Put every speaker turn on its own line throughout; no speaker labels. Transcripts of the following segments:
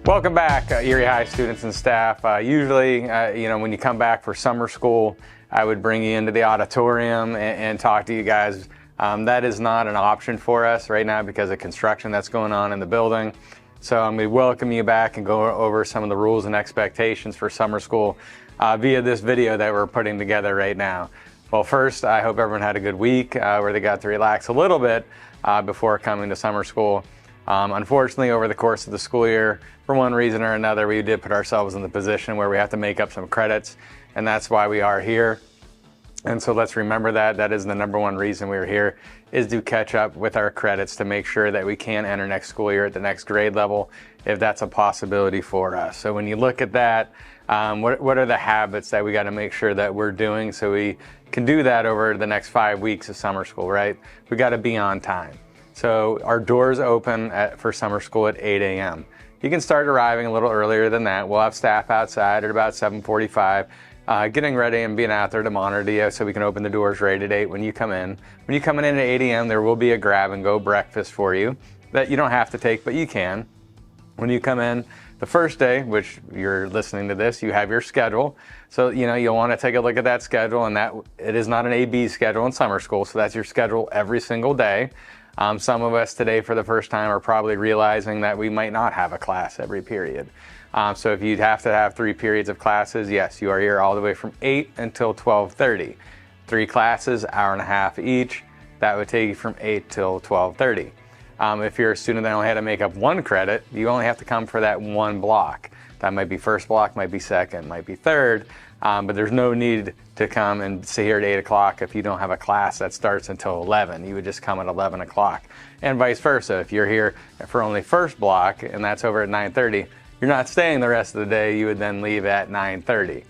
Welcome back, Erie High students and staff. Usually, when you come back for summer school, I would bring you into the auditorium and talk to you guys. That is not an option for us right now because of construction that's going on in the building. So I'm going to welcome you back and go over some of the rules and expectations for summer school via this video that we're putting together right now. Well, first, I hope everyone had a good week where they got to relax a little bit before coming to summer school. Unfortunately, over the course of the school year, for one reason or another, we did put ourselves in the position where we have to make up some credits, and that's why we are here. And so let's remember that. That is the number one reason we are here, is to catch up with our credits to make sure that we can enter next school year at the next grade level, if that's a possibility for us. So when you look at that, what are the habits that we got to make sure that we're doing so we can do that over the next 5 weeks of summer school, right? We got to be on time. So our doors open for summer school at 8 a.m. You can start arriving a little earlier than that. We'll have staff outside at about 7:45, getting ready and being out there to monitor you so we can open the doors right at 8 when you come in. When you come in at 8 a.m., there will be a grab-and-go breakfast for you that you don't have to take, but you can. When you come in the first day, which you're listening to this, you have your schedule. So, you'll want to take a look at that schedule, and that it is not an A-B schedule in summer school, so that's your schedule every single day. Some of us today for the first time are probably realizing that we might not have a class every period. So if you'd have to have 3 periods of classes, yes, you are here all the way from 8 until 12:30. 3 classes, hour and a half each. That would take you from 8 till 12:30. If you're a student that only had to make up 1 credit, you only have to come for that 1 block. That might be first block, might be second, might be third, but there's no need to come and sit here at 8 o'clock if you don't have a class that starts until 11. You would just come at 11 o'clock, and vice versa. If you're here for only first block and that's over at 9:30, you're not staying the rest of the day. You would then leave at 9:30.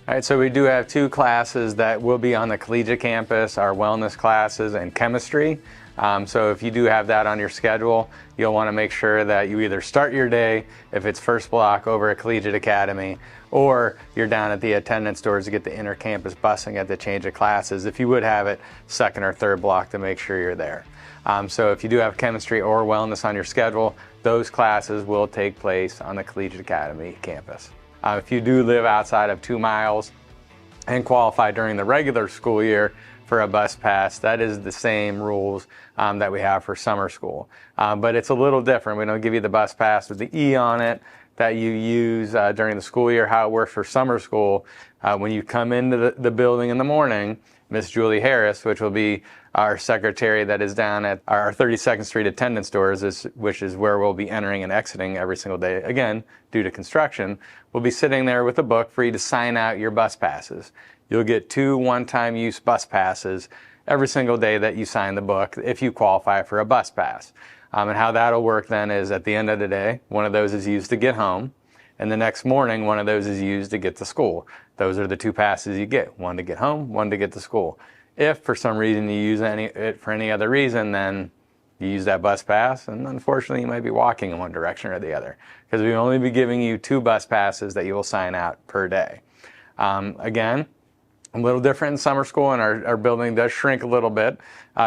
All right, so we do have 2 classes that will be on the collegiate campus, our wellness classes and chemistry. So if you do have that on your schedule, you'll want to make sure that you either start your day, if it's first block, over at Collegiate Academy, or you're down at the attendance doors to get the inter-campus busing at the change of classes, if you would have it second or third block, to make sure you're there. So if you do have chemistry or wellness on your schedule, those classes will take place on the Collegiate Academy campus. If you do live outside of 2 miles and qualify during the regular school year for a bus pass, that is the same rules that we have for summer school. But it's a little different. We don't give you the bus pass with the E on it that you use during the school year. How it works for summer school, when you come into the building in the morning, Miss Julie Harris, which will be our secretary that is down at our 32nd Street attendance doors, which is where we'll be entering and exiting every single day, again, due to construction, will be sitting there with a book for you to sign out your bus passes. You'll get 2 one-time use bus passes every single day that you sign the book if you qualify for a bus pass. And how that'll work then is at the end of the day, one of those is used to get home, and the next morning, one of those is used to get to school. Those are the 2 passes you get, one to get home, one to get to school. If for some reason you use it for any other reason, then you use that bus pass, and unfortunately you might be walking in one direction or the other, because we'll only be giving you 2 bus passes that you will sign out per day. Again, a little different in summer school, and our building does shrink a little bit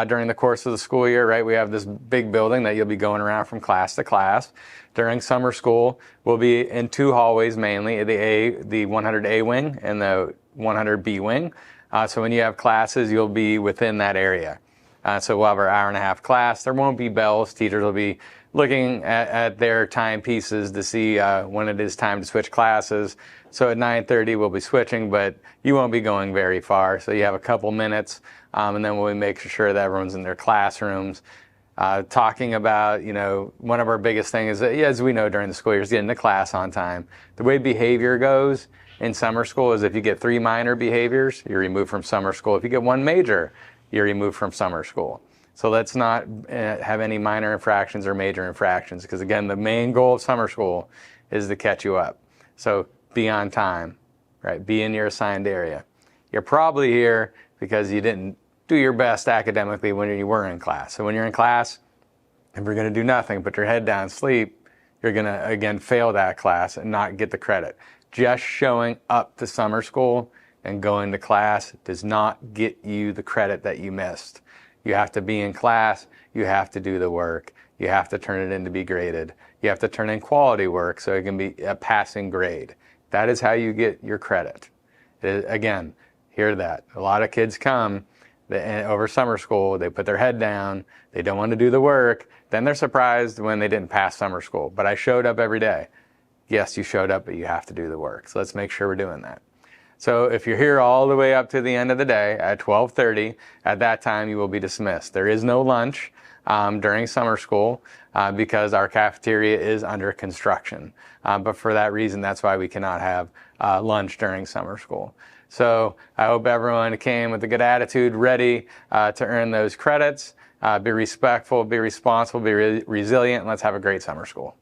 during the course of the school year, right? We have this big building that you'll be going around from class to class. During summer school, we'll be in 2 hallways mainly, the 100A wing and the 100B wing. So when you have classes, you'll be within that area. So we'll have our hour and a half class. There won't be bells. Teachers will be looking at their timepieces to see when it is time to switch classes. So at 9:30 we'll be switching, but you won't be going very far. So you have a couple minutes, and then we'll make sure that everyone's in their classrooms. Talking about, one of our biggest things is, as we know during the school year, is getting to class on time. The way behavior goes in summer school is if you get 3 minor behaviors, you're removed from summer school. If you get 1 major, you're removed from summer school. So let's not have any minor infractions or major infractions, because again, the main goal of summer school is to catch you up. So be on time, right? Be in your assigned area. You're probably here because you didn't do your best academically when you were in class. So when you're in class, if you're going to do nothing, put your head down, sleep, you're going to, again, fail that class and not get the credit. Just showing up to summer school and going to class does not get you the credit that you missed. You have to be in class. You have to do the work. You have to turn it in to be graded. You have to turn in quality work so it can be a passing grade. That is how you get your credit. Again, hear that. A lot of kids come over summer school, they put their head down, they don't want to do the work, then they're surprised when they didn't pass summer school. But I showed up every day. Yes, you showed up, but you have to do the work. So let's make sure we're doing that. So if you're here all the way up to the end of the day at 12:30, at that time you will be dismissed. There is no lunch during summer school because our cafeteria is under construction. But for that reason, that's why we cannot have lunch during summer school. So I hope everyone came with a good attitude, ready to earn those credits. Be respectful, be responsible, be resilient, and let's have a great summer school.